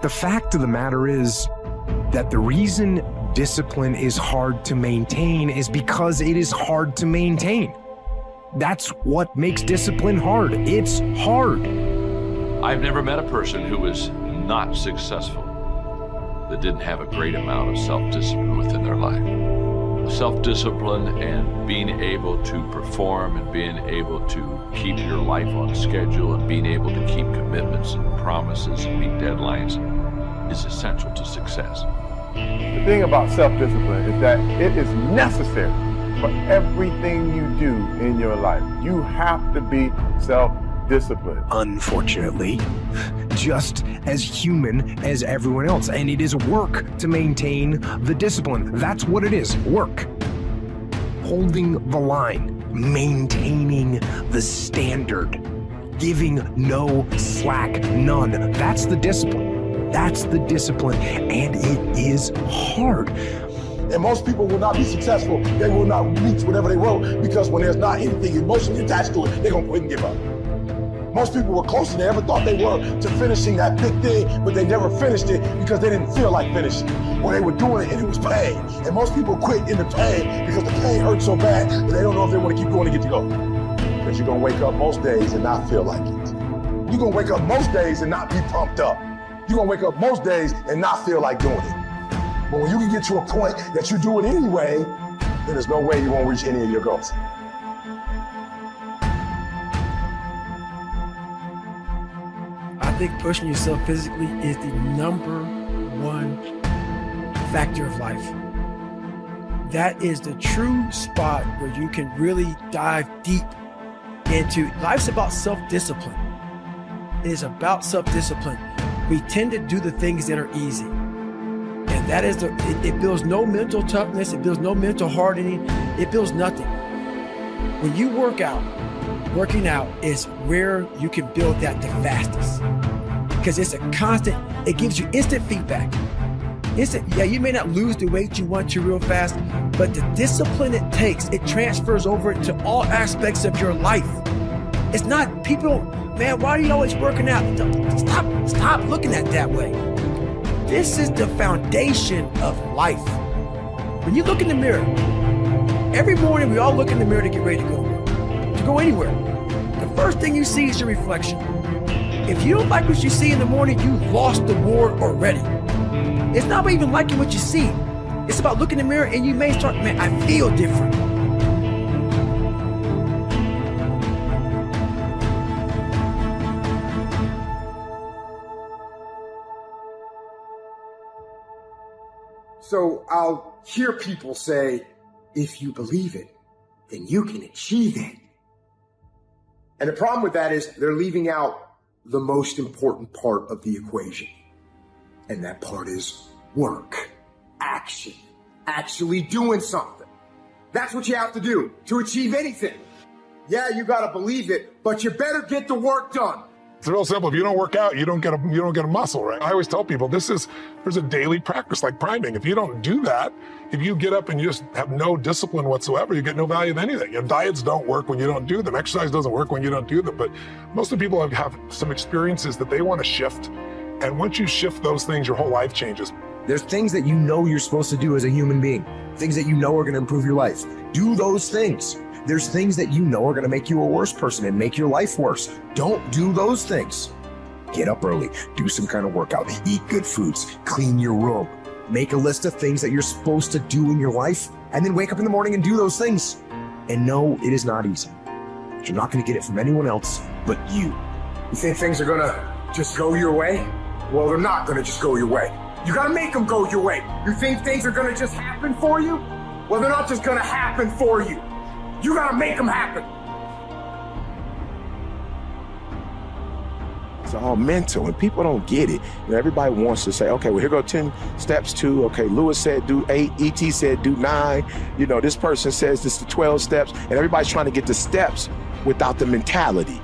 The fact of the matter is that the reason discipline is hard to maintain is because it is hard to maintain. That's what makes discipline hard. It's hard. I've never met a person who was not successful that didn't have a great amount of self-discipline within their life. Self-discipline and being able to perform and being able to keep your life on schedule and being able to keep commitments and promises and meet deadlines is essential to success. The thing about self-discipline is that it is necessary for everything you do in your life. You have to be self-disciplined. Unfortunately, just as human as everyone else. And it is work to maintain the discipline. That's what it is, work. Holding the line, maintaining the standard, giving no slack, none. That's the discipline. That's the discipline, and it is hard. And most people will not be successful. They will not reach whatever they wrote because when there's not anything emotionally attached to it, they're gonna quit and give up. Most people were closer than they ever thought they were to finishing that big thing, but they never finished it because they didn't feel like finishing it. Or they were doing it and it was pain. And most people quit in the pain because the pain hurts so bad that they don't know if they want to keep going to get to go. Because you're gonna wake up most days and not feel like it. You're gonna wake up most days and not be pumped up. You're gonna wake up most days and not feel like doing it. But when you can get to a point that you do it anyway, then there's no way you won't reach any of your goals. I think pushing yourself physically is the number one factor of life. That is the true spot where you can really dive deep into. Life's about self-discipline. It is about self-discipline. We tend to do the things that are easy. And that is it builds no mental toughness, it builds no mental hardening, it builds nothing. When you work out, working out is where you can build that the fastest. Because it's a constant, it gives you instant feedback. Yeah, you may not lose the weight you want to real fast, but the discipline it takes, it transfers over to all aspects of your life. It's not people, man, why are you always working out? Stop looking at it that way. This is the foundation of life. When you look in the mirror, every morning we all look in the mirror to get ready to go to work, to go anywhere. The first thing you see is your reflection. If you don't like what you see in the morning, you lost the war already. It's not about even liking what you see. It's about looking in the mirror and you may start, man, I feel different. So I'll hear people say, if you believe it, then you can achieve it. And the problem with that is they're leaving out the most important part of the equation. And that part is work, action, actually doing something. That's what you have to do to achieve anything. Yeah, you gotta believe it, but you better get the work done. It's real simple. If you don't work out, you don't get a muscle, right? I always tell people there's a daily practice like priming. If you don't do that, if you get up and you just have no discipline whatsoever, you get no value of anything. Your diets don't work when you don't do them. Exercise doesn't work when you don't do them. But most of the people have some experiences that they want to shift. And once you shift those things, your whole life changes. There's things that you know you're supposed to do as a human being, things that you know are going to improve your life. Do those things. There's things that you know are going to make you a worse person and make your life worse. Don't do those things. Get up early, do some kind of workout, eat good foods, clean your room, make a list of things that you're supposed to do in your life, and then wake up in the morning and do those things. And no, it is not easy. You're not going to get it from anyone else but you. You think things are gonna just go your way? Well, they're not gonna just go your way. You gotta make them go your way. You think things are gonna just happen for you? Well, they're not just gonna happen for you. You gotta make them happen. It's all mental, and people don't get it. You know, everybody wants to say, okay, well, here go 10 steps to, okay, Lewis said do 8, E.T. said do 9, you know, this person says this is 12 steps, and everybody's trying to get the steps without the mentality.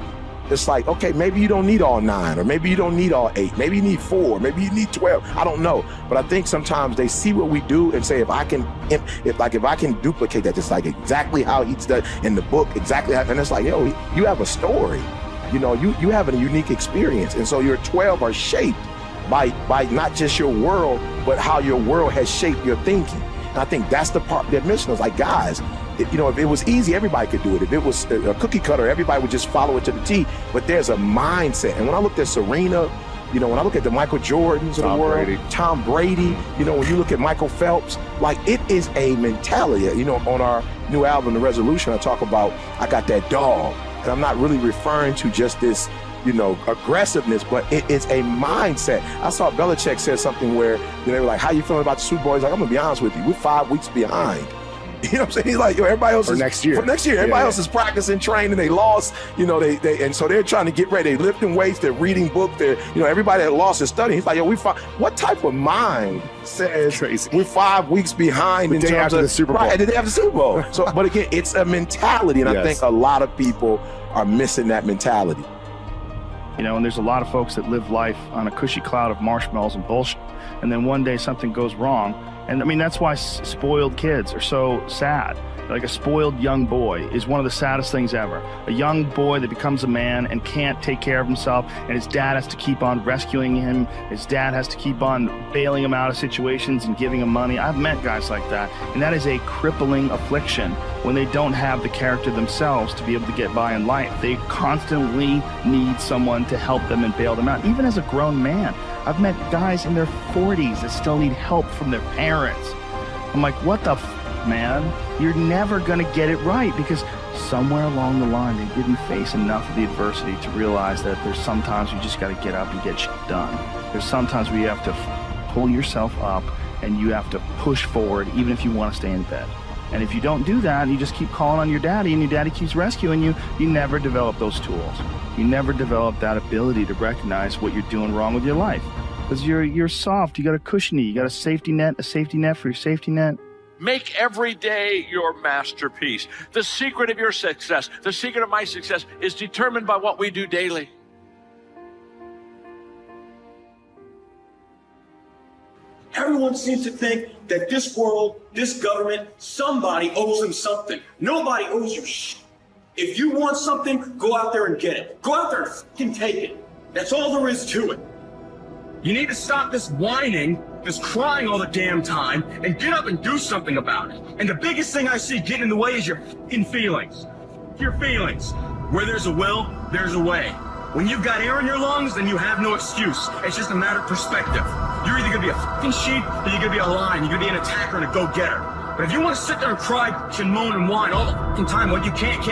It's like, okay, maybe you don't need all 9, or maybe you don't need all 8, maybe you need 4, maybe you need 12, I don't know. But I think sometimes they see what we do and say, if I can duplicate that, just like exactly how he's done in the book, exactly how, and it's like, yo, you have a story. You know, you have a unique experience. And so your 12 are shaped by not just your world, but how your world has shaped your thinking. And I think that's the part that mission is like, guys, if it was easy, everybody could do it. If it was a cookie cutter, everybody would just follow it to the T. But there's a mindset. And when I looked at Serena, when I look at the Michael Jordans of the world, Tom Brady, when you look at Michael Phelps, like it is a mentality. On our new album, The Resolution, I talk about, I got that dog. And I'm not really referring to just this, aggressiveness, but it is a mindset. I saw Belichick said something where they were like, how you feeling about the Super Bowl? He's like, I'm gonna be honest with you, we're 5 weeks behind. You know what I'm saying? He's like, everybody else for next year. Everybody else is practicing, training. They lost, they and so they're trying to get ready. They're lifting weights. They're reading books. They're, everybody that lost is studying. He's like, what type of mind says we're 5 weeks behind in terms of the Super Bowl? Right, and then they have the Super Bowl. So, but again, it's a mentality, and I think a lot of people are missing that mentality. And there's a lot of folks that live life on a cushy cloud of marshmallows and bullshit, and then one day something goes wrong. And I mean, that's why spoiled kids are so sad. Like a spoiled young boy is one of the saddest things ever. A young boy that becomes a man and can't take care of himself, and his dad has to keep on rescuing him. His dad has to keep on bailing him out of situations and giving him money. I've met guys like that, and that is a crippling affliction when they don't have the character themselves to be able to get by in life. They constantly need someone to help them and bail them out, even as a grown man. I've met guys in their 40s that still need help from their parents. I'm like, what the man? You're never gonna get it right, because somewhere along the line they didn't face enough of the adversity to realize that there's sometimes you just gotta get up and get shit done. There's sometimes where you have to pull yourself up and you have to push forward even if you want to stay in bed. And if you don't do that and you just keep calling on your daddy and your daddy keeps rescuing you, you never develop those tools. You never develop that ability to recognize what you're doing wrong with your life. Because you're soft, you got a cushiony, you got a safety net for your safety net. Make every day your masterpiece. The secret of your success, the secret of my success, is determined by what we do daily. Everyone seems to think that this world, this government, somebody owes them something. Nobody owes you shit. If you want something, go out there and get it. Go out there and fucking take it. That's all there is to it. You need to stop this whining, this crying all the damn time, and get up and do something about it. And the biggest thing I see getting in the way is your fucking feelings. Your feelings. Where there's a will, there's a way. When you've got air in your lungs, then you have no excuse. It's just a matter of perspective. You're either gonna be a fucking sheep, or you're gonna be a lion. You're gonna be an attacker and a go-getter. But if you want to sit there and cry and moan and whine all the fucking time when you can't,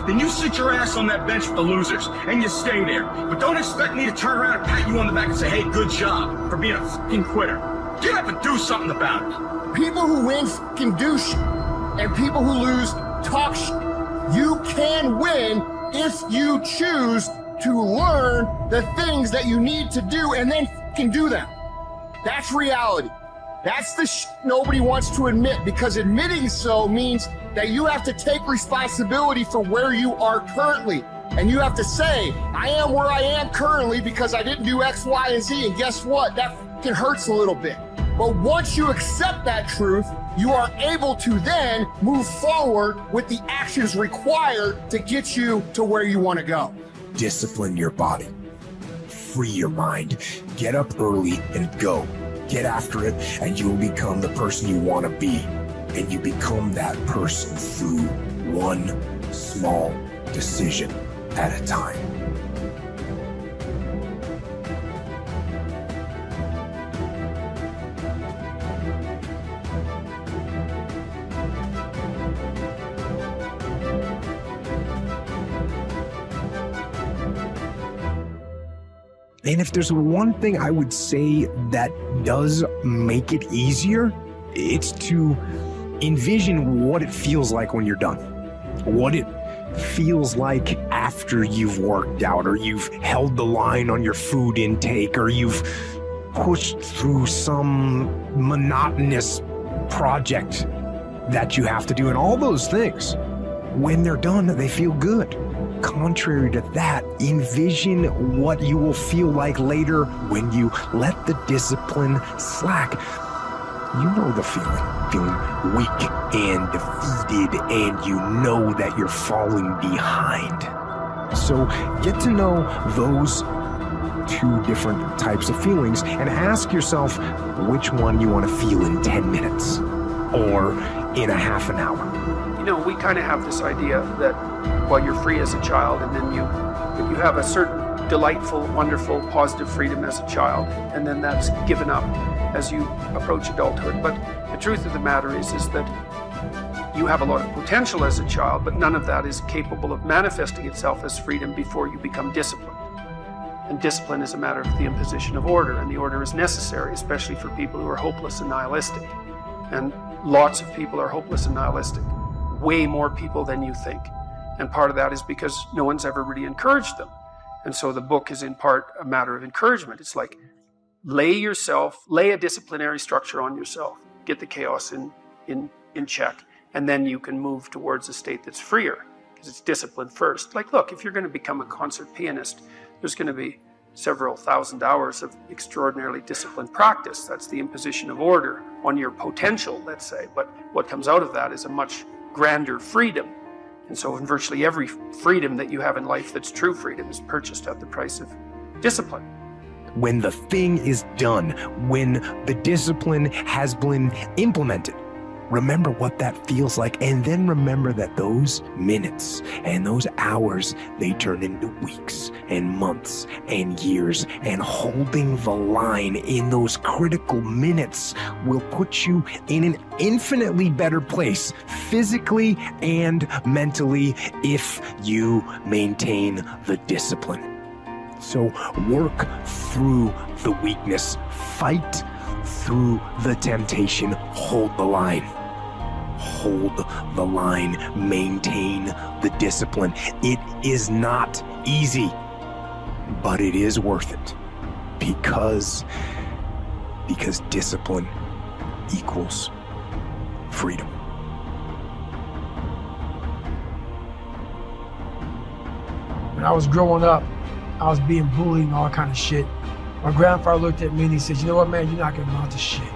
then you sit your ass on that bench with the losers, and you stay there. But don't expect me to turn around and pat you on the back and say, hey, good job for being a fucking quitter. Get up and do something about it. People who win can do shit, and people who lose talk shit. You can win if you choose to learn the things that you need to do and then can do them. That's reality. That's the shit nobody wants to admit, because admitting so means that you have to take responsibility for where you are currently. And you have to say, I am where I am currently because I didn't do X, Y, and Z. And guess what? That fucking hurts a little bit. But once you accept that truth, you are able to then move forward with the actions required to get you to where you want to go. Discipline your body. Free your mind. Get up early and go. Get after it, and you will become the person you want to be. And you become that person through one small decision at a time. And if there's one thing I would say that does make it easier, it's to envision what it feels like when you're done. What it feels like after you've worked out, or you've held the line on your food intake, or you've pushed through some monotonous project that you have to do. And all those things, when they're done, they feel good. Contrary to that, envision what you will feel like later when you let the discipline slack. You know the feeling weak and defeated, and you know that you're falling behind. So get to know those two different types of feelings and ask yourself which one you want to feel in 10 minutes or in a half an hour. You know, we kind of have this idea that, well, you're free as a child, and then you have a certain delightful, wonderful, positive freedom as a child, and then that's given up as you approach adulthood. But the truth of the matter is that you have a lot of potential as a child, but none of that is capable of manifesting itself as freedom before you become disciplined. And discipline is a matter of the imposition of order, and the order is necessary, especially for people who are hopeless and nihilistic. And lots of people are hopeless and nihilistic, way more people than you think. And part of that is because no one's ever really encouraged them. And so the book is in part a matter of encouragement. It's like, lay a disciplinary structure on yourself, get the chaos in check, and then you can move towards a state that's freer, because it's discipline first. Like, look, if you're going to become a concert pianist, there's going to be several thousand hours of extraordinarily disciplined practice. That's the imposition of order on your potential, let's say. But what comes out of that is a much grander freedom. And so in virtually every freedom that you have in life that's true freedom is purchased at the price of discipline. When the thing is done, when the discipline has been implemented, remember what that feels like, and then remember that those minutes and those hours, they turn into weeks and months and years, and holding the line in those critical minutes will put you in an infinitely better place, physically and mentally, if you maintain the discipline. So work through the weakness, fight through the temptation, hold the line. Hold the line, maintain the discipline. It is not easy, but it is worth it, because discipline equals freedom. When I was growing up, I was being bullied and all kind of shit. My grandfather looked at me and he said, you know what, man, you're not gonna amount to shit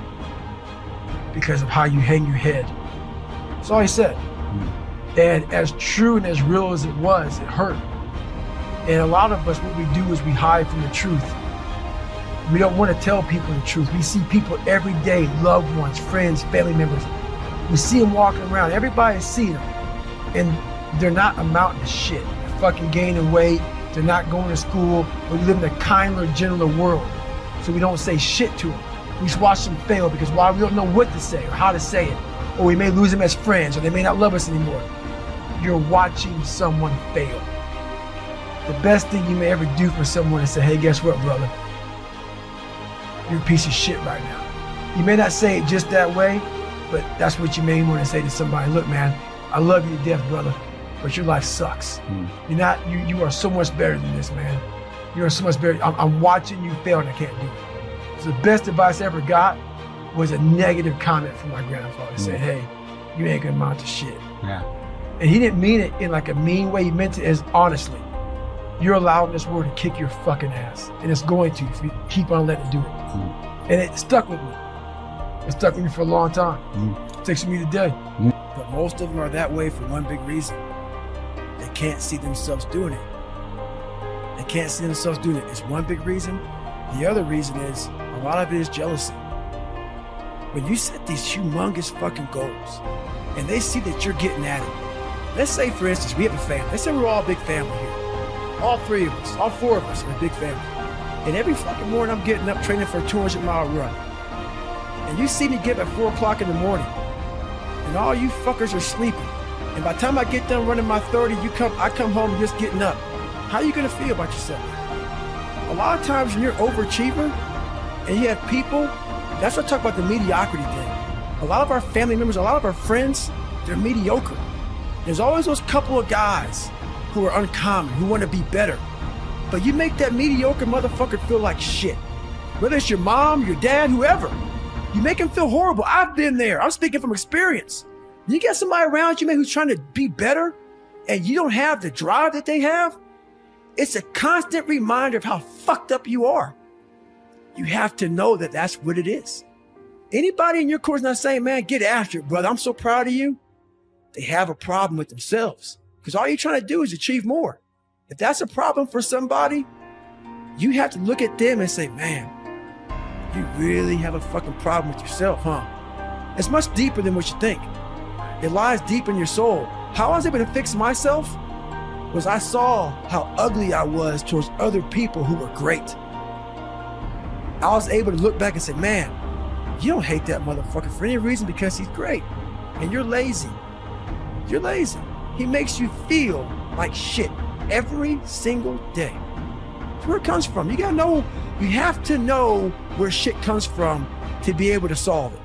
because of how you hang your head. That's all he said. And as true and as real as it was, it hurt. And a lot of us, what we do is we hide from the truth. We don't want to tell people the truth. We see people every day, loved ones, friends, family members. We see them walking around. Everybody sees them. And they're not amounting to shit. They're fucking gaining weight. They're not going to school. But we live in a kinder, gentler world. So we don't say shit to them. We just watch them fail because why? We don't know what to say or how to say it. Or we may lose them as friends, or they may not love us anymore. You're watching someone fail. The best thing you may ever do for someone is say, hey, guess what, brother? You're a piece of shit right now. You may not say it just that way, but that's what you may want to say to somebody. Look, man, I love you to death, brother, but your life sucks. You are so much better than this, man. You are so much better. I'm watching you fail and I can't do it. So the best advice I ever got was a negative comment from my grandfather. He said, hey, you ain't gonna amount to shit. Yeah. And he didn't mean it in like a mean way. He meant it as honestly. You're allowing this world to kick your fucking ass. And it's going to if you keep on letting it do it. And it stuck with me. It stuck with me for a long time. It takes me today. But most of them are that way for one big reason. They can't see themselves doing it. They can't see themselves doing it. It's one big reason. The other reason is a lot of it is jealousy. When you set these humongous fucking goals and they see that you're getting at it, let's say, for instance, we have a family. Let's say we're all a big family here. All three of us, all four of us are a big family. And every fucking morning I'm getting up training for a 200-mile run. And you see me get up at 4 o'clock in the morning and all you fuckers are sleeping. And by the time I get done running my 30, I come home just getting up. How are you gonna feel about yourself? A lot of times when you're an overachiever and you have people, that's what I talk about the mediocrity thing. A lot of our family members, a lot of our friends, they're mediocre. There's always those couple of guys who are uncommon, who want to be better. But you make that mediocre motherfucker feel like shit. Whether it's your mom, your dad, whoever. You make him feel horrible. I've been there. I'm speaking from experience. You get somebody around you, man, who's trying to be better, and you don't have the drive that they have, it's a constant reminder of how fucked up you are. You have to know that that's what it is. Anybody in your course not saying, man, get after it, brother, I'm so proud of you. They have a problem with themselves because all you're trying to do is achieve more. If that's a problem for somebody, you have to look at them and say, man, you really have a fucking problem with yourself, huh? It's much deeper than what you think. It lies deep in your soul. How I was able to fix myself was I saw how ugly I was towards other people who were great. I was able to look back and say, man, you don't hate that motherfucker for any reason because he's great. And you're lazy. You're lazy. He makes you feel like shit every single day. That's where it comes from. You have to know where shit comes from to be able to solve it.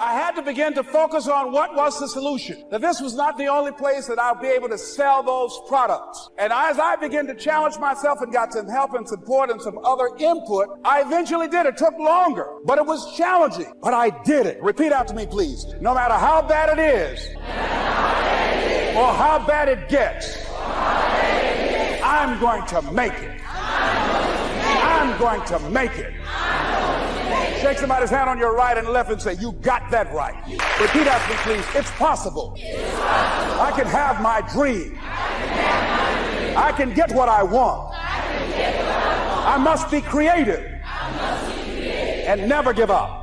I had to begin to focus on what was the solution. That this was not the only place that I'll be able to sell those products. And as I began to challenge myself and got some help and support and some other input, I eventually did. It took longer, but it was challenging. But I did it. Repeat after me, please. No matter how bad it is, or how bad it gets, I'm going to make it. I'm going to make it. Shake somebody's hand on your right and left and say, you got that right. Repeat after me, please. It's possible. I can have my dream. I can get what I want. I must be creative and never give up.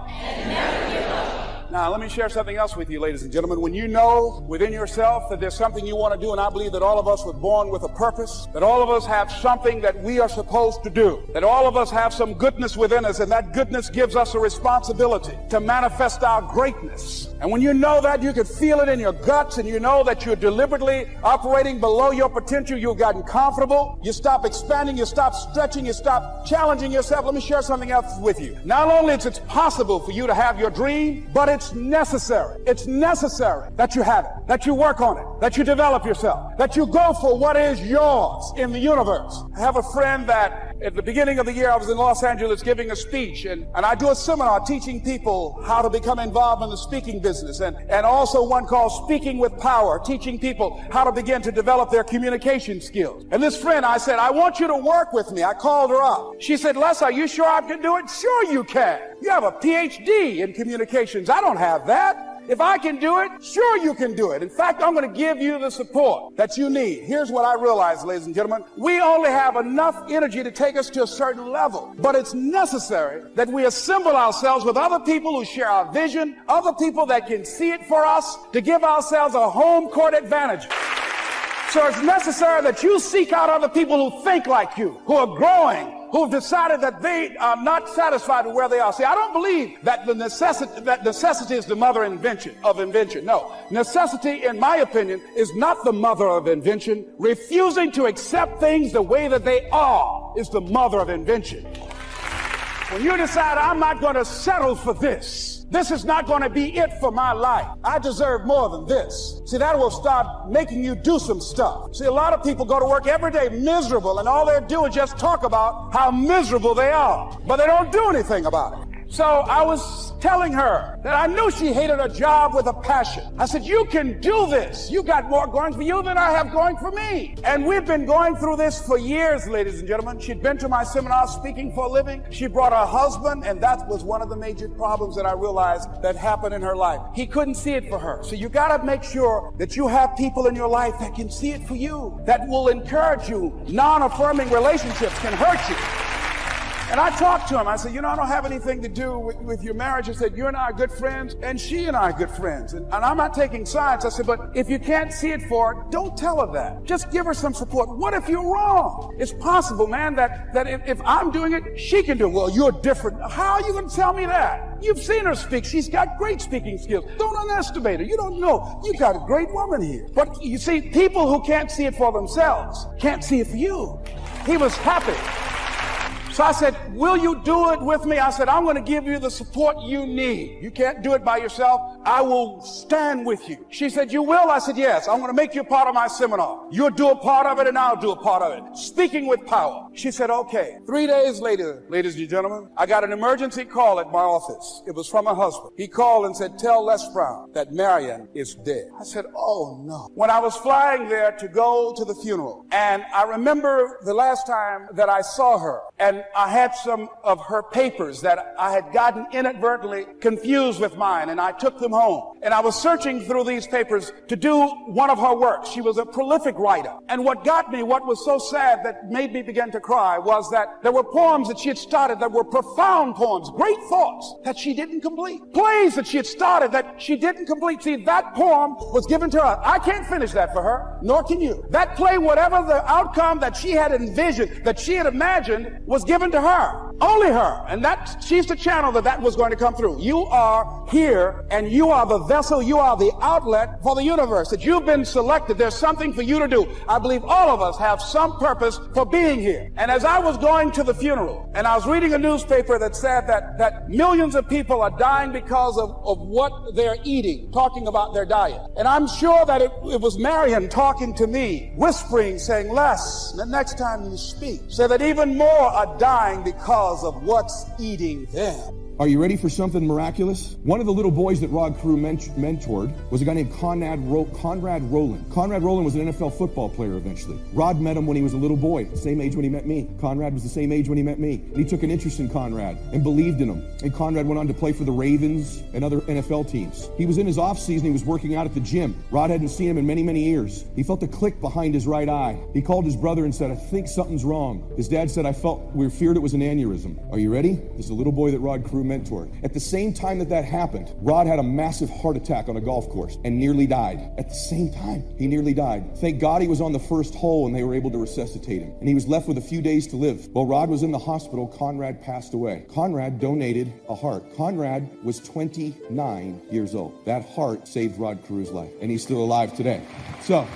Now, let me share something else with you, ladies and gentlemen. When you know within yourself that there's something you want to do, and I believe that all of us were born with a purpose, that all of us have something that we are supposed to do, that all of us have some goodness within us, and that goodness gives us a responsibility to manifest our greatness. And when you know that, you can feel it in your guts, and you know that you're deliberately operating below your potential. You've gotten comfortable. You stop expanding. You stop stretching. You stop challenging yourself. Let me share something else with you. Not only is it possible for you to have your dream, but it's necessary. It's necessary that you have it, that you work on it, that you develop yourself, that you go for what is yours in the universe. I have a friend that at the beginning of the year I was in Los Angeles giving a speech, and I do a seminar teaching people how to become involved in the speaking business, and also one called Speaking with Power, teaching people how to begin to develop their communication skills. And this friend, I said, I want you to work with me. I called her up. She said, Les, are you sure I can do it? Sure you can. You have a PhD in communications. I don't have that. If I can do it, sure you can do it. In fact, I'm going to give you the support that you need. Here's what I realize, ladies and gentlemen. We only have enough energy to take us to a certain level. But it's necessary that we assemble ourselves with other people who share our vision, other people that can see it for us, to give ourselves a home court advantage. So it's necessary that you seek out other people who think like you, who are growing, who've decided that they are not satisfied with where they are. See, I don't believe that necessity is the mother of invention. No, necessity, in my opinion, is not the mother of invention. Refusing to accept things the way that they are is the mother of invention. When you decide, I'm not going to settle for this, this is not going to be it for my life, I deserve more than this. See, that will start making you do some stuff. See, a lot of people go to work every day miserable, and all they do is just talk about how miserable they are, but they don't do anything about it. So I was telling her that I knew she hated her job with a passion. I said, you can do this. You got more going for you than I have going for me. And we've been going through this for years, ladies and gentlemen. She'd been to my seminar speaking for a living. She brought her husband, and that was one of the major problems that I realized that happened in her life. He couldn't see it for her. So you got to make sure that you have people in your life that can see it for you, that will encourage you. Non-affirming relationships can hurt you. And I talked to him. I said, I don't have anything to do with your marriage. I said, you and I are good friends, and she and I are good friends. And I'm not taking sides. I said, but if you can't see it for her, don't tell her that. Just give her some support. What if you're wrong? It's possible, man, that if I'm doing it, she can do it. Well, you're different. How are you going to tell me that? You've seen her speak. She's got great speaking skills. Don't underestimate her. You don't know. You got a great woman here. But you see, people who can't see it for themselves can't see it for you. He was happy. So I said, will you do it with me? I said, I'm going to give you the support you need. You can't do it by yourself. I will stand with you. She said, you will? I said, yes. I'm going to make you a part of my seminar. You'll do a part of it, and I'll do a part of it. Speaking with Power. She said, okay. 3 days later, ladies and gentlemen, I got an emergency call at my office. It was from her husband. He called and said, tell Les Brown that Marion is dead. I said, oh no. When I was flying there to go to the funeral, and I remember the last time that I saw her, and I had some of her papers that I had gotten inadvertently confused with mine, and I took them home. and I was searching through these papers to do one of her works. She was a prolific writer. And what got me, what was so sad that made me begin to cry, was that there were poems that she had started that were profound poems, great thoughts that she didn't complete. Plays that she had started that she didn't complete. See, that poem was given to her. I can't finish that for her, nor can you. That play, whatever the outcome that she had envisioned, that she had imagined, was given to her. Only her. And that she's the channel that was going to come through. You are here, and you are the vessel, you are the outlet for the universe, that you've been selected. There's something for you to do. I believe all of us have some purpose for being here. And as I was going to the funeral, and I was reading a newspaper that said that millions of people are dying because of what they're eating, talking about their diet. And I'm sure that it was Marion talking to me, whispering, saying, Les, the next time you speak, say that even more are dying because of what's eating them. Are you ready for something miraculous? One of the little boys that Rod Crew mentored was a guy named Conrad Rowland. Conrad Rowland was an NFL football player eventually. Rod met him when he was a little boy, the same age when he met me. Conrad was the same age when he met me. And he took an interest in Conrad and believed in him. And Conrad went on to play for the Ravens and other NFL teams. He was in his off season, he was working out at the gym. Rod hadn't seen him in many, many years. He felt a click behind his right eye. He called his brother and said, I think something's wrong. His dad said, we feared it was an aneurysm. Are you ready? This is a little boy that Rod Crew mentored. At the same time that happened, Rod had a massive heart attack on a golf course and nearly died. At the same time, he nearly died. Thank God he was on the first hole and they were able to resuscitate him. And he was left with a few days to live. While Rod was in the hospital, Conrad passed away. Conrad donated a heart. Conrad was 29 years old. That heart saved Rod Crew's life, and he's still alive today. So,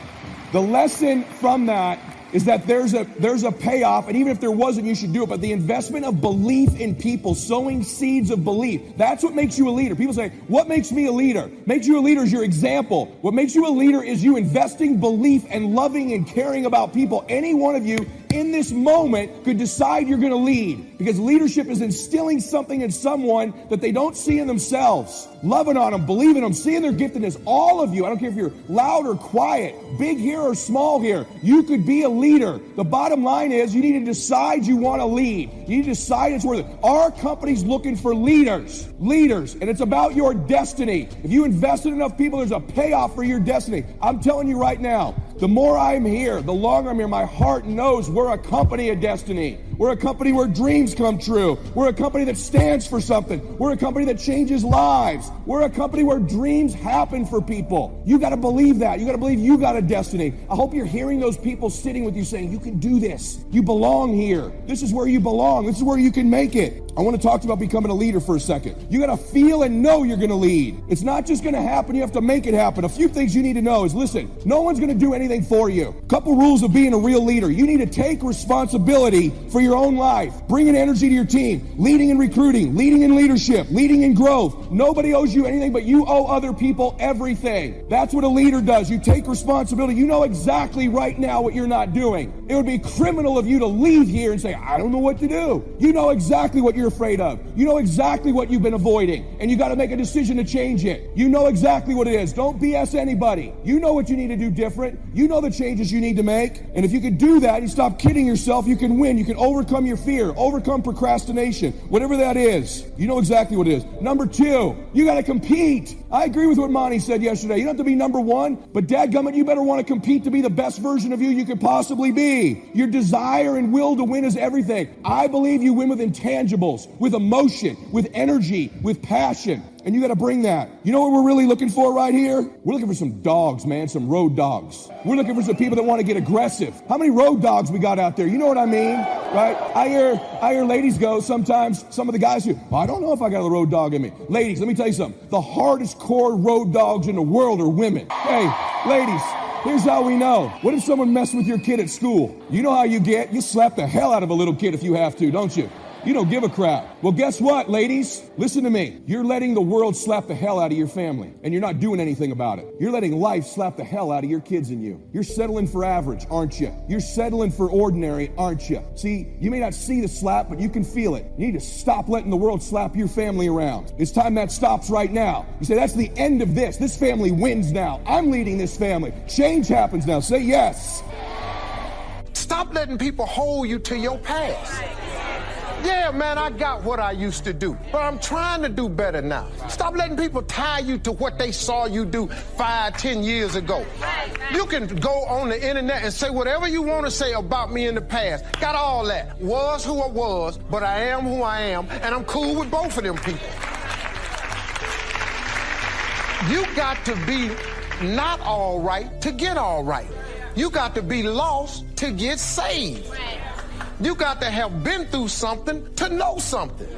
the lesson from that is that there's a payoff, and even if there wasn't, you should do it. But the investment of belief in people, sowing seeds of belief, that's what makes you a leader. People say, what makes me a leader? Makes you a leader is your example. What makes you a leader is you investing belief and loving and caring about people. Any one of you in this moment could decide you're going to lead, because leadership is instilling something in someone that they don't see in themselves. Loving on them, believing them, seeing their giftedness. All of you, I don't care if you're loud or quiet, big here or small here, you could be a leader. The bottom line is you need to decide you want to lead. You need to decide it's worth it. Our company's looking for leaders, and it's about your destiny. If you invest in enough people, there's a payoff for your destiny. I'm telling you right now, the more I'm here, the longer I'm here, my heart knows we're a company of destiny. We're a company where dreams come true. We're a company that stands for something. We're a company that changes lives. We're a company where dreams happen for people. You got to believe that. You got to believe you got a destiny. I hope you're hearing those people sitting with you saying, you can do this. You belong here. This is where you belong. This is where you can make it. I want to talk to you about becoming a leader for a second. You got to feel and know you're going to lead. It's not just going to happen. You have to make it happen. A few things you need to know is, listen, no one's going to do anything for you. A couple rules of being a real leader. You need to take responsibility for your own life. Bringing energy to your team. Leading in recruiting. Leading in leadership. Leading in growth. Nobody owes you anything, but you owe other people everything. That's what a leader does. You take responsibility. You know exactly right now what you're not doing. It would be criminal of you to leave here and say, I don't know what to do. You know exactly what you're afraid of. You know exactly what you've been avoiding, and you got to make a decision to change it. You know exactly what it is. Don't BS anybody. You know what you need to do different. You know the changes you need to make, and if you can do that, you stop kidding yourself, you can win. You can overcome your fear, overcome procrastination, whatever that is. You know exactly what it is. Number 2, you got to compete. I agree with what Monty said yesterday. You don't have to be number 1, but dadgummit, you better want to compete to be the best version of you you could possibly be. Your desire and will to win is everything. I believe you win with intangibles, with emotion, with energy, with passion. And you got to bring that. You know what we're really looking for right here? We're looking for some dogs, man, some road dogs. We're looking for some people that want to get aggressive. How many road dogs we got out there? You know what I mean, right? I hear ladies go sometimes, some of the guys who, I don't know if I got a road dog in me. Ladies, let me tell you something. The hardest core road dogs in the world are women. Hey, ladies, here's how we know. What if someone messed with your kid at school? You know how you get? You slap the hell out of a little kid if you have to, don't you? You don't give a crap. Well, guess what, ladies? Listen to me. You're letting the world slap the hell out of your family, and you're not doing anything about it. You're letting life slap the hell out of your kids and you. You're settling for average, aren't you? You're settling for ordinary, aren't you? See, you may not see the slap, but you can feel it. You need to stop letting the world slap your family around. It's time that stops right now. You say, that's the end of this. This family wins now. I'm leading this family. Change happens now. Say yes. Stop letting people hold you to your past. Yeah, man, I got what I used to do, but I'm trying to do better now. Stop letting people tie you to what they saw you do 5, 10 years ago. You can go on the internet and say whatever you want to say about me in the past. Got all that. Was who I was, but I am who I am, and I'm cool with both of them people. You got to be not all right to get all right. You got to be lost to get saved. You got to have been through something to know something.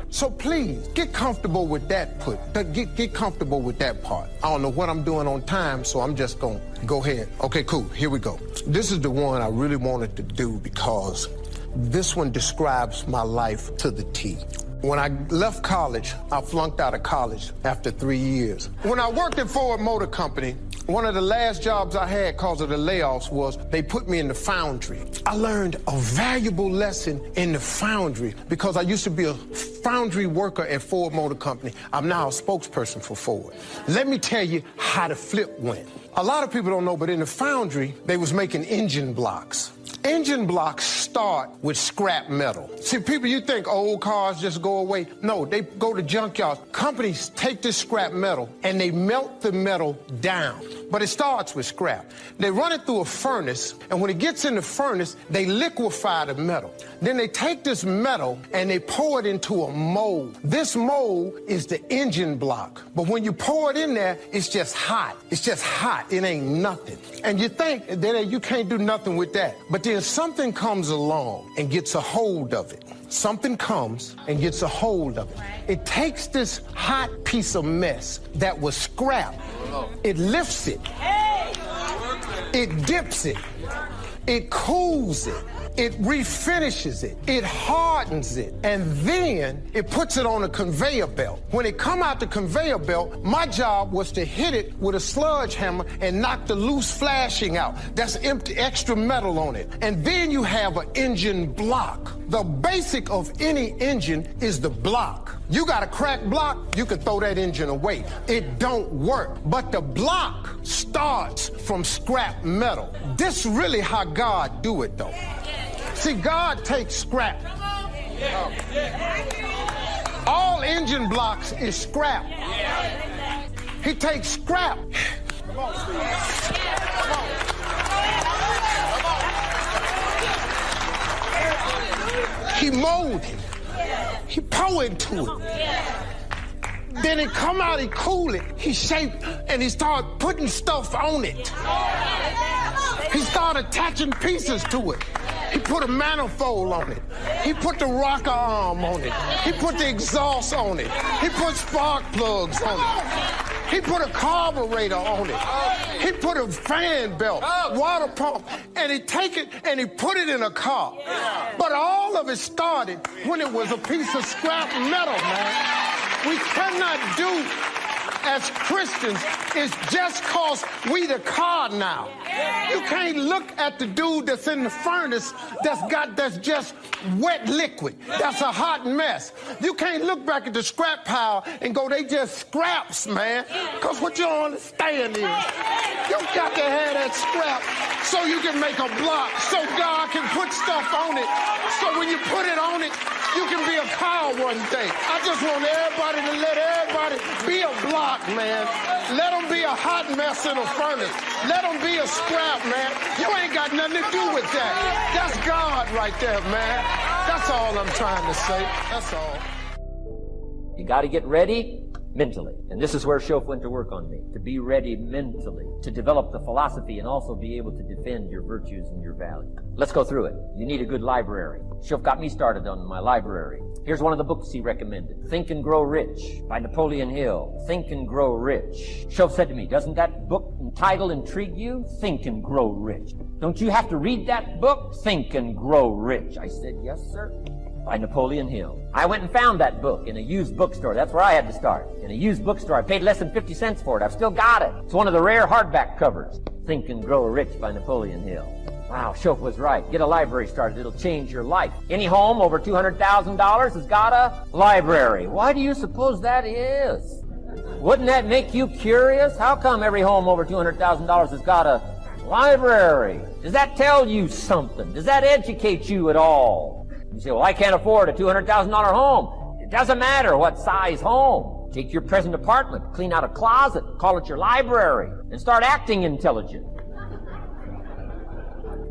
So please, get comfortable with that get comfortable with that part. I don't know what I'm doing on time, so I'm just gonna go ahead. Okay, cool, here we go. This is the one I really wanted to do because this one describes my life to the T. When I left college, I flunked out of college after 3 years. When I worked at Ford Motor Company, one of the last jobs I had because of the layoffs was they put me in the foundry. I learned a valuable lesson in the foundry because I used to be a foundry worker at Ford Motor Company. I'm now a spokesperson for Ford. Let me tell you how the flip went. A lot of people don't know, but in the foundry, they was making engine blocks. Engine blocks start with scrap metal. See, people, you think old cars just go away. No, they go to junkyards. Companies take this scrap metal and they melt the metal down. But it starts with scrap. They run it through a furnace, and when it gets in the furnace, they liquefy the metal. Then they take this metal and they pour it into a mold. This mold is the engine block. But when you pour it in there, it's just hot. It's just hot. It ain't nothing. And you think that you can't do nothing with that. But then something comes along and gets a hold of it. Something comes and gets a hold of it. It takes this hot piece of mess that was scrap. It lifts it. It dips it. It cools it. It refinishes it. It hardens it. And then it puts it on a conveyor belt. When it come out the conveyor belt, my job was to hit it with a sludge hammer and knock the loose flashing out. That's empty, extra metal on it. And then you have an engine block. The basic of any engine is the block. You got a cracked block, you can throw that engine away. It don't work. But the block starts from scrap metal. This really how God do it, though. See, God takes scrap. All engine blocks is scrap. He takes scrap. He mold it. He pour into it. Then it come out, he cool it, he shape, and he start putting stuff on it. He start attaching pieces to it. He put a manifold on it. He put the rocker arm on it. He put the exhaust on it. He put spark plugs on it. He put a carburetor on it. He put a fan belt, water pump, and he take it and he put it in a car. But all of it started when it was a piece of scrap metal, man. We cannot do as Christians is just cause we the car now. You can't look at the dude that's in the furnace that's just wet liquid. That's a hot mess. You can't look back at the scrap pile and go, they just scraps, man. Because what you don't understand is you got to have that scrap so you can make a block, so God can put stuff on it. So when you put it on it, you can be a car one day. I just want everybody to let everybody be a block, man. Let them be a hot mess in a furnace. Let them be a scrap, man. You ain't got nothing to do with that. That's God right there, man. That's all I'm trying to say. That's all. You got to get ready mentally. And this is where Shof went to work on me, to be ready mentally, to develop the philosophy and also be able to defend your virtues and your values. Let's go through it. You need a good library. Shof got me started on my library. Here's one of the books he recommended. Think and Grow Rich by Napoleon Hill. Think and Grow Rich. Shof said to me, doesn't that book and title intrigue you? Think and Grow Rich. Don't you have to read that book? Think and Grow Rich. I said, yes, sir. By Napoleon Hill. I went and found that book in a used bookstore. That's where I had to start. In a used bookstore. I paid less than 50 cents for it. I've still got it. It's one of the rare hardback covers. Think and Grow Rich by Napoleon Hill. Wow, Shof was right. Get a library started. It'll change your life. Any home over $200,000 has got a library. Why do you suppose that is? Wouldn't that make you curious? How come every home over $200,000 has got a library? Does that tell you something? Does that educate you at all? You say, well, I can't afford a $200,000 home. It doesn't matter what size home. Take your present apartment, clean out a closet, call it your library, and start acting intelligent.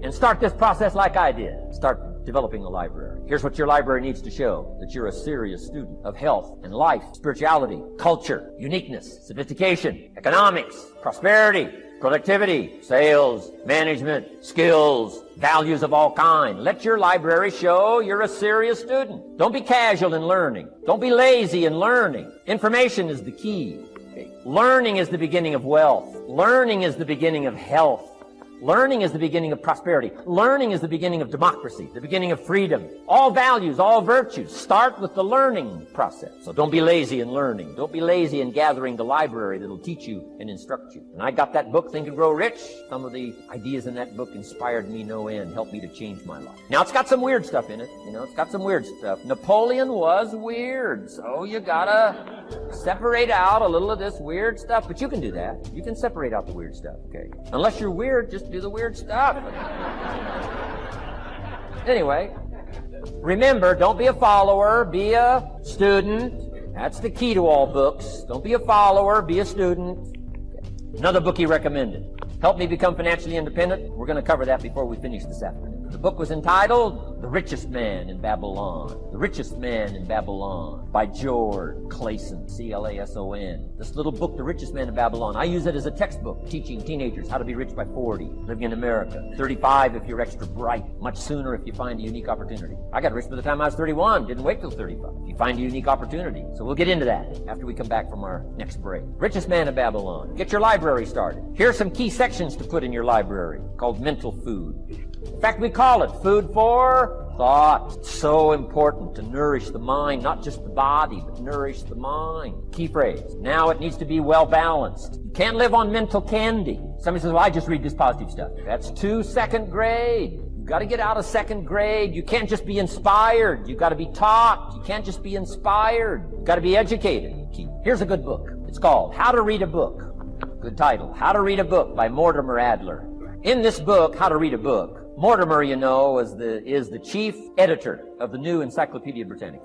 And start this process like I did. Start developing a library. Here's what your library needs to show: that you're a serious student of health and life, spirituality, culture, uniqueness, sophistication, economics, prosperity, productivity, sales, management, skills, values of all kinds. Let your library show you're a serious student. Don't be casual in learning. Don't be lazy in learning. Information is the key. Okay? Learning is the beginning of wealth. Learning is the beginning of health. Learning is the beginning of prosperity. Learning is the beginning of democracy, the beginning of freedom. All values, all virtues start with the learning process. So don't be lazy in learning. Don't be lazy in gathering the library that'll teach you and instruct you. And I got that book, Think and Grow Rich. Some of the ideas in that book inspired me no end, helped me to change my life. Now, it's got some weird stuff in it. It's got some weird stuff. Napoleon was weird, so you gotta separate out a little of this weird stuff. But you can do that. You can separate out the weird stuff, okay? Unless you're weird, just do the weird stuff. Anyway, remember, don't be a follower, be a student. That's the key to all books. Don't be a follower, be a student. Okay. Another book he recommended, Help Me Become Financially Independent. We're going to cover that before we finish this afternoon. The book was entitled The Richest Man in Babylon. The Richest Man in Babylon by George Clason, C-L-A-S-O-N. This little book, The Richest Man in Babylon, I use it as a textbook, teaching teenagers how to be rich by 40, living in America. 35 if you're extra bright, much sooner if you find a unique opportunity. I got rich by the time I was 31, didn't wait till 35. You find a unique opportunity. So we'll get into that after we come back from our next break. Richest Man in Babylon. Get your library started. Here are some key sections to put in your library called mental food. In fact, we call it food for thought. It's so important to nourish the mind, not just the body, but nourish the mind. Key phrase. Now it needs to be well balanced. You can't live on mental candy. Somebody says, well, I just read this positive stuff. That's too second grade. You've got to get out of second grade. You can't just be inspired. You've got to be taught. You can't just be inspired. You've got to be educated. Key. Here's a good book. It's called How to Read a Book. Good title. How to Read a Book by Mortimer Adler. In this book, How to Read a Book, Mortimer, is the chief editor of the new Encyclopedia Britannica.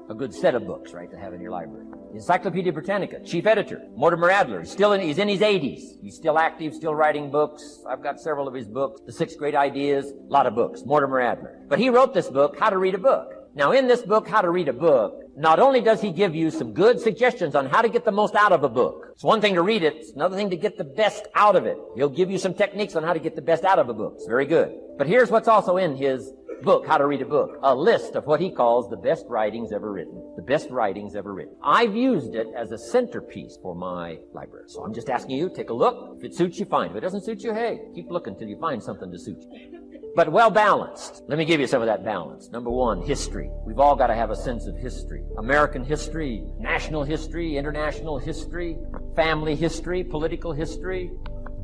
A good set of books, right, to have in your library. The Encyclopedia Britannica, chief editor, Mortimer Adler. He's in his 80s. He's still active, still writing books. I've got several of his books. The 6 Great Ideas, a lot of books. Mortimer Adler. But he wrote this book, How to Read a Book. Now, in this book, How to Read a Book, not only does he give you some good suggestions on how to get the most out of a book. It's one thing to read it. It's another thing to get the best out of it. He'll give you some techniques on how to get the best out of a book. It's very good. But here's what's also in his book, How to Read a Book. A list of what he calls the best writings ever written. The best writings ever written. I've used it as a centerpiece for my library. So I'm just asking you, take a look. If it suits you, fine. If it doesn't suit you, hey, keep looking till you find something to suit you. But well balanced. Let me give you some of that balance. Number 1, history. We've all got to have a sense of history. American history, national history, international history, family history, political history.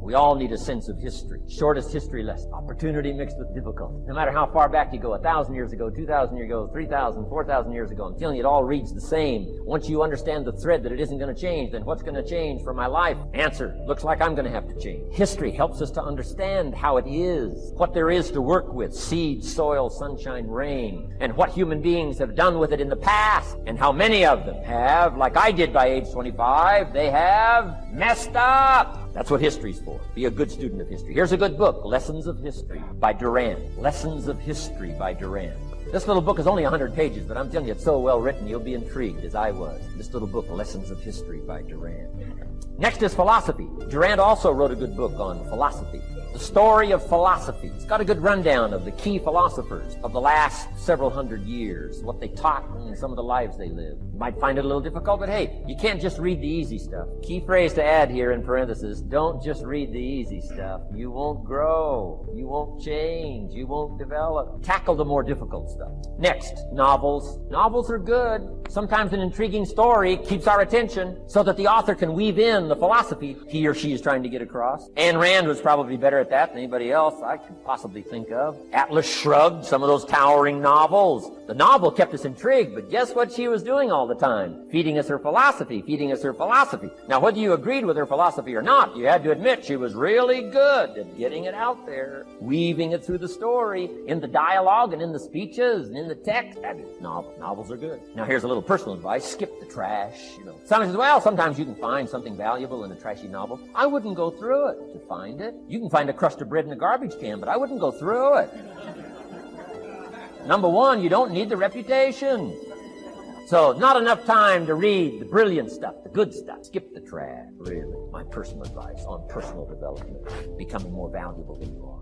We all need a sense of history. Shortest history lesson. Opportunity mixed with difficulty. No matter how far back you go, 1,000 years ago, 2,000 years ago, 3,000, 4,000 years ago, I'm telling you, it all reads the same. Once you understand the thread that it isn't going to change, then what's going to change for my life? Answer, looks like I'm going to have to change. History helps us to understand how it is, what there is to work with, seed, soil, sunshine, rain, and what human beings have done with it in the past, and how many of them have, like I did by age 25, they have messed up. That's what history's for. Be a good student of history. Here's a good book, Lessons of History by Durand. Lessons of History by Durand. This little book is only 100 pages, but I'm telling you, it's so well written, you'll be intrigued, as I was. This little book, Lessons of History by Durand. Next is philosophy. Durand also wrote a good book on philosophy. The Story of Philosophy. It's got a good rundown of the key philosophers of the last several hundred years, what they taught and some of the lives they lived. You might find it a little difficult, but hey, you can't just read the easy stuff. Key phrase to add here in parentheses, don't just read the easy stuff. You won't grow. You won't change. You won't develop. Tackle the more difficult stuff. Next, novels. Novels are good. Sometimes an intriguing story keeps our attention so that the author can weave in the philosophy he or she is trying to get across. Ayn Rand was probably better at that than anybody else I could possibly think of. Atlas Shrugged, some of those towering novels. The novel kept us intrigued, but guess what she was doing all the time? Feeding us her philosophy, feeding us her philosophy. Now, whether you agreed with her philosophy or not, you had to admit she was really good at getting it out there, weaving it through the story, in the dialogue and in the speeches and in the text. I mean, novels are good. Now, here's a little personal advice. Skip the trash, Somebody says, well, sometimes you can find something valuable in a trashy novel. I wouldn't go through it to find it. You can find a crust of bread in a garbage can, but I wouldn't go through it. Number one, you don't need the reputation. So, not enough time to read the brilliant stuff, the good stuff. Skip the trash, really. My personal advice on personal development, becoming more valuable than you are.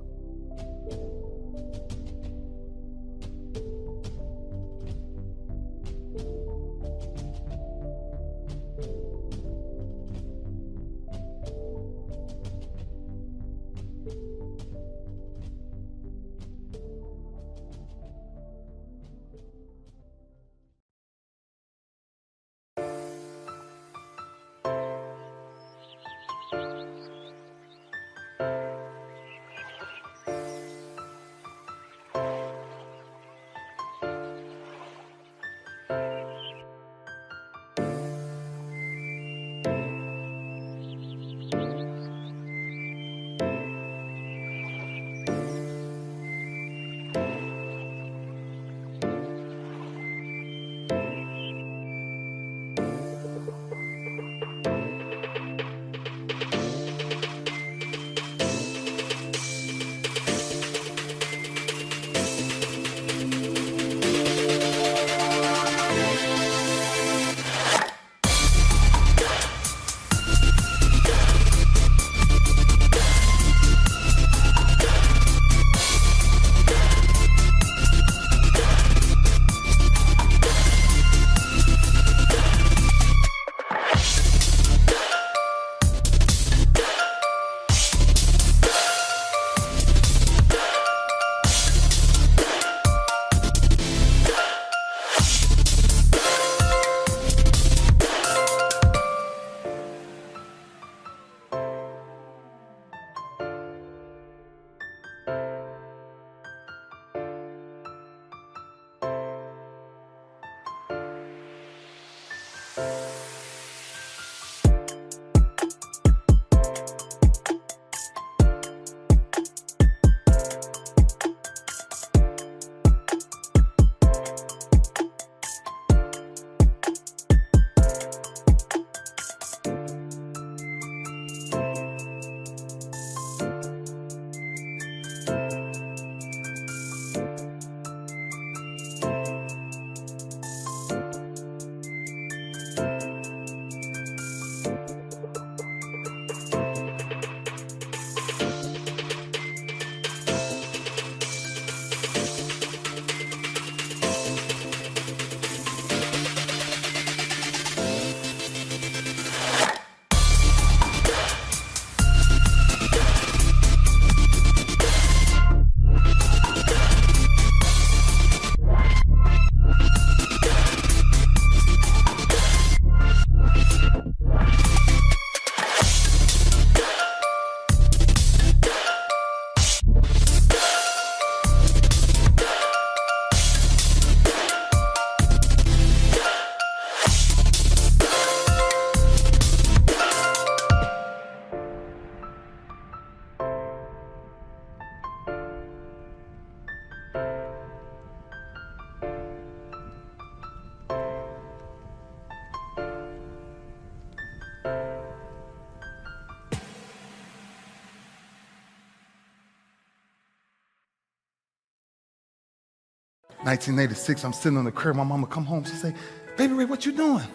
$1986, I'm sitting on the curb. My mama come home. She say, "Baby Ray, what you doing?"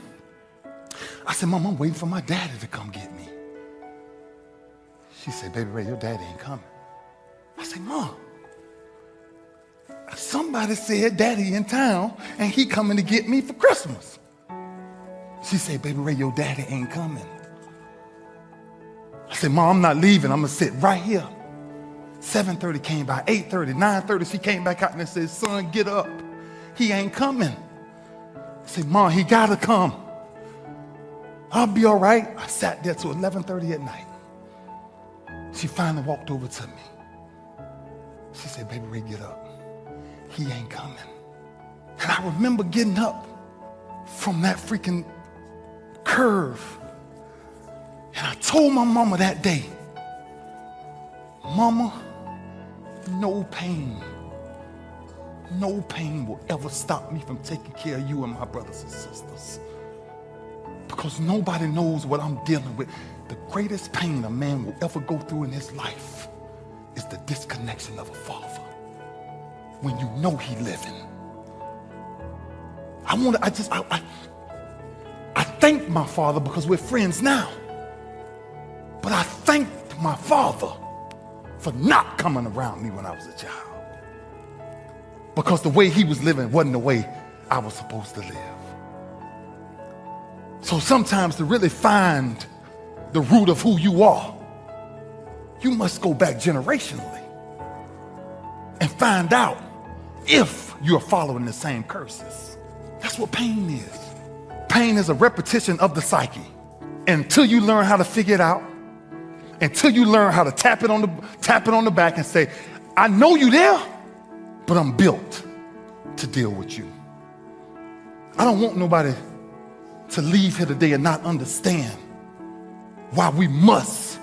I said, "Mom, I'm waiting for my daddy to come get me." She said, "Baby Ray, your daddy ain't coming." I said, "Mom, somebody said daddy in town and he coming to get me for Christmas." She said, "Baby Ray, your daddy ain't coming." I said, "Mom, I'm not leaving. I'm going to sit right here." 7:30 came by, 8:30, 9:30, she came back out and said, "Son, get up. He ain't coming." I said, "Mom, he got to come." I'll be all right. I sat there till 11:30 at night. She finally walked over to me. She said, baby Ray, get up. He ain't coming. And I remember getting up from that freaking curve. And I told my mama that day, Mama, no pain will ever stop me from taking care of you and my brothers and sisters. Because nobody knows what I'm dealing with. The greatest pain a man will ever go through in his life is the disconnection of a father. When you know he living. I thank my father because we're friends now. But I thanked my father for not coming around me when I was a child. Because the way he was living wasn't the way I was supposed to live. So sometimes to really find the root of who you are, you must go back generationally and find out if you're following the same curses. That's what pain is. Pain is a repetition of the psyche. Until you learn how to figure it out, until you learn how to tap it on the back and say, I know you there, but I'm built to deal with you. I don't want nobody to leave here today and not understand why we must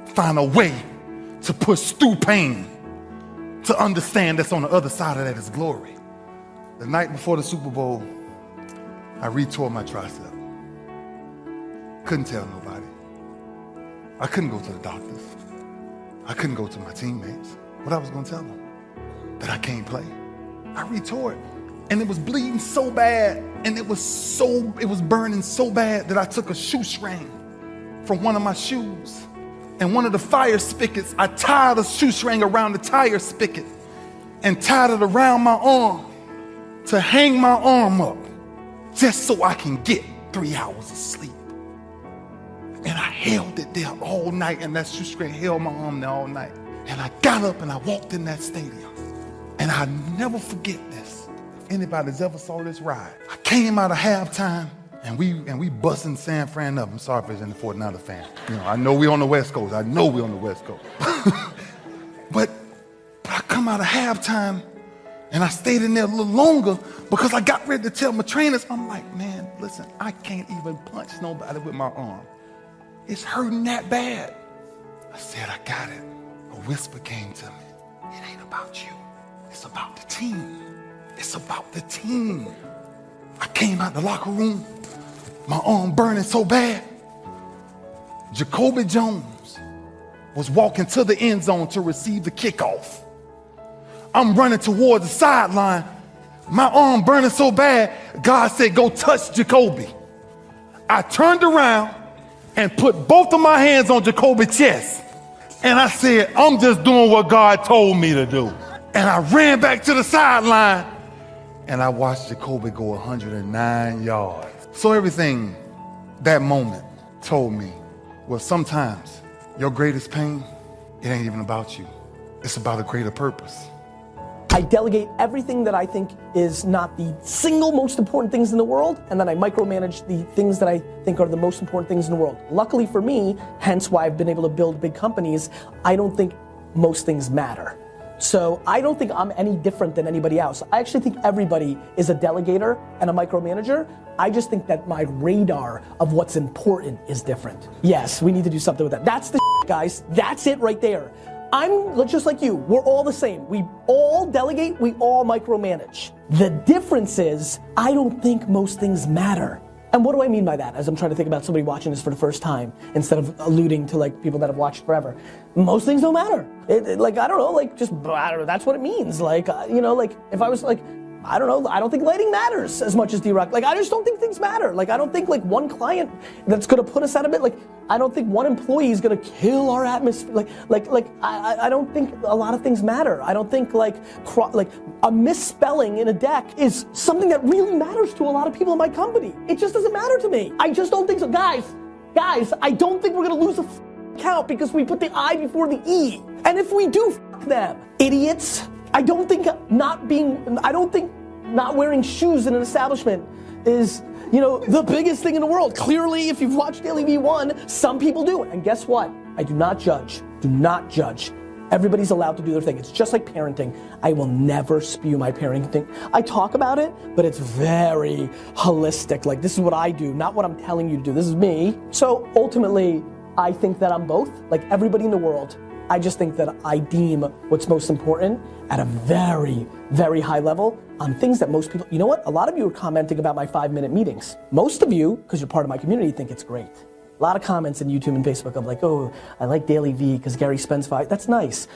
find a way to push through pain to understand that's on the other side of that is glory. The night before the Super Bowl, I retore my tricep. Couldn't tell nobody. I couldn't go to the doctors. I couldn't go to my teammates. What I was gonna tell them? That I can't play. I retore it. And it was bleeding so bad, and it was burning so bad that I took a shoestring from one of my shoes. And one of the fire spigots, I tied a shoestring around the tire spigot and tied it around my arm to hang my arm up just so I can get 3 hours of sleep. And I held it there all night, and that shoestring held my arm there all night. And I got up and I walked in that stadium. And I never forget this. If anybody's ever saw this ride, I came out of halftime and we busting San Fran up. I'm sorry if there's any 49er fan. You know, I know we're on the West Coast. But I come out of halftime and I stayed in there a little longer because I got ready to tell my trainers, I'm like, man, listen, I can't even punch nobody with my arm. It's hurting that bad. I said, I got it. A whisper came to me. It ain't about you. It's about the team. It's about the team. I came out the locker room, my arm burning so bad. Jacoby Jones was walking to the end zone to receive the kickoff. I'm running towards the sideline. My arm burning so bad, God said, go touch Jacoby. I turned around and put both of my hands on Jacoby's chest. And I said, I'm just doing what God told me to do. And I ran back to the sideline and I watched Jacoby go 109 yards. So everything that moment told me was sometimes your greatest pain, it ain't even about you. It's about a greater purpose. I delegate everything that I think is not the single most important things in the world, and then I micromanage the things that I think are the most important things in the world. Luckily for me, hence why I've been able to build big companies, I don't think most things matter. So I don't think I'm any different than anybody else. I actually think everybody is a delegator and a micromanager. I just think that my radar of what's important is different. Yes, we need to do something with that. That's the guys. That's it right there. I'm just like you. We're all the same. We all delegate, we all micromanage. The difference is, I don't think most things matter. And what do I mean by that? As I'm trying to think about somebody watching this for the first time, instead of alluding to like people that have watched forever. Most things don't matter. Like, I don't know, like just, I don't know, that's what it means. Like, you know, like if I was like, I don't know, I don't think lighting matters as much as D-Rock. Like, I just don't think things matter. Like, I don't think like one client that's gonna put us out of it, like, I don't think one employee is gonna kill our atmosphere. I don't think a lot of things matter. I don't think like a misspelling in a deck is something that really matters to a lot of people in my company. It just doesn't matter to me. I just don't think so. Guys, I don't think we're gonna lose a count because we put the I before the E. And if we do, them. Idiots. I don't think not wearing shoes in an establishment is, you know, the biggest thing in the world. Clearly, if you've watched Daily V1, some people do it. And guess what? I do not judge. Do not judge. Everybody's allowed to do their thing. It's just like parenting. I will never spew my parenting. I talk about it, but it's very holistic. Like, this is what I do, not what I'm telling you to do. This is me. So ultimately, I think that I'm both. Like everybody in the world, I just think that I deem what's most important at a very, very high level on things that most people, you know what? A lot of you are commenting about my 5-minute meetings. Most of you, because you're part of my community, think it's great. A lot of comments on YouTube and Facebook of like, oh, I like Daily V because Gary spends 5. That's nice.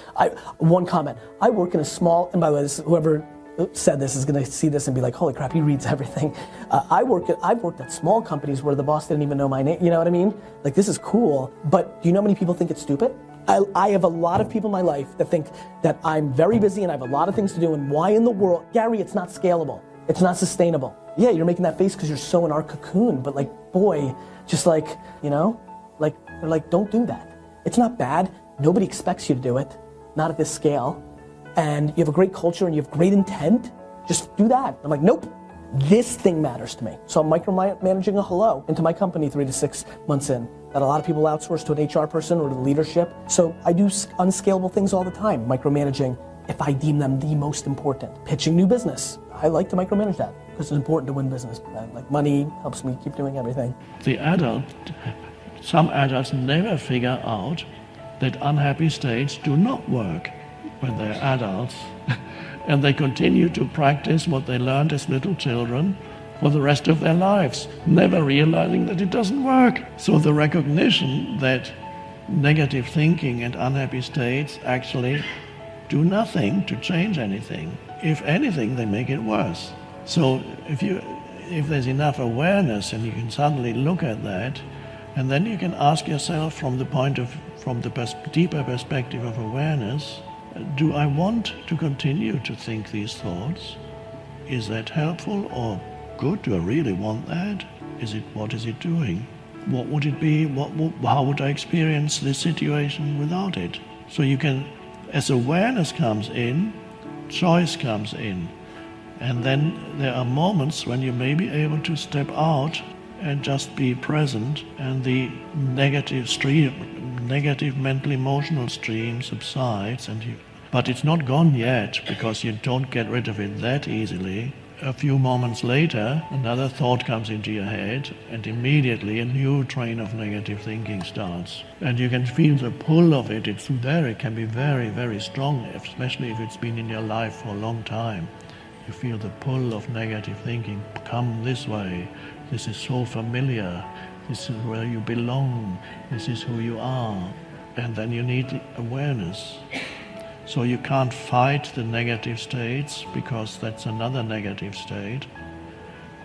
One comment, I work in a small, and by the way, whoever said this is gonna see this and be like, holy crap, he reads everything. I've worked at small companies where the boss didn't even know my name, you know what I mean? Like, this is cool, but do you know how many people think it's stupid? I have a lot of people in my life that think that I'm very busy and I have a lot of things to do, and why in the world, Gary, it's not scalable. It's not sustainable. Yeah, you're making that face because you're so in our cocoon, but like, boy, just like, you know, like, they're like, don't do that. It's not bad. Nobody expects you to do it, not at this scale. And you have a great culture and you have great intent, just do that. I'm like, nope, this thing matters to me. So I'm micromanaging a hello into my company 3 to 6 months in, that a lot of people outsource to an HR person or to leadership. So I do unscalable things all the time, micromanaging if I deem them the most important. Pitching new business, I like to micromanage that because it's important to win business. Like, money helps me keep doing everything. Some adults never figure out that unhappy states do not work when they're adults. And they continue to practice what they learned as little children for the rest of their lives, never realizing that it doesn't work. So the recognition that negative thinking and unhappy states actually do nothing to change anything. If anything, they make it worse. So if there's enough awareness and you can suddenly look at that, and then you can ask yourself from the deeper perspective of awareness, do I want to continue to think these thoughts? Is that helpful or good? Do I really want that? What is it doing? What would it be? How would I experience this situation without it? So you can, as awareness comes in, choice comes in. And then there are moments when you may be able to step out and just be present, and the negative mental emotional stream subsides, but it's not gone yet, because you don't get rid of it that easily. A few moments later, another thought comes into your head, and immediately a new train of negative thinking starts. And you can feel the pull of it. It's there. It can be very, very strong, especially if it's been in your life for a long time. You feel the pull of negative thinking. Come this way. This is so familiar. This is where you belong. This is who you are. And then you need awareness. So you can't fight the negative states, because that's another negative state.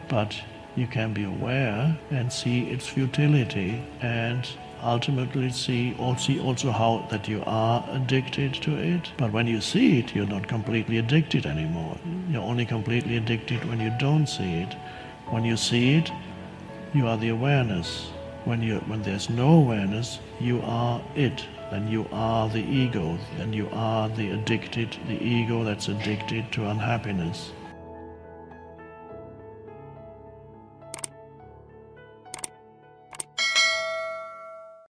But you can be aware and see its futility, and ultimately see also how that you are addicted to it. But when you see it, you're not completely addicted anymore. You're only completely addicted when you don't see it. When you see it, you are the awareness. When there's no awareness, you are it. Then you are the ego. Then you are the ego that's addicted to unhappiness.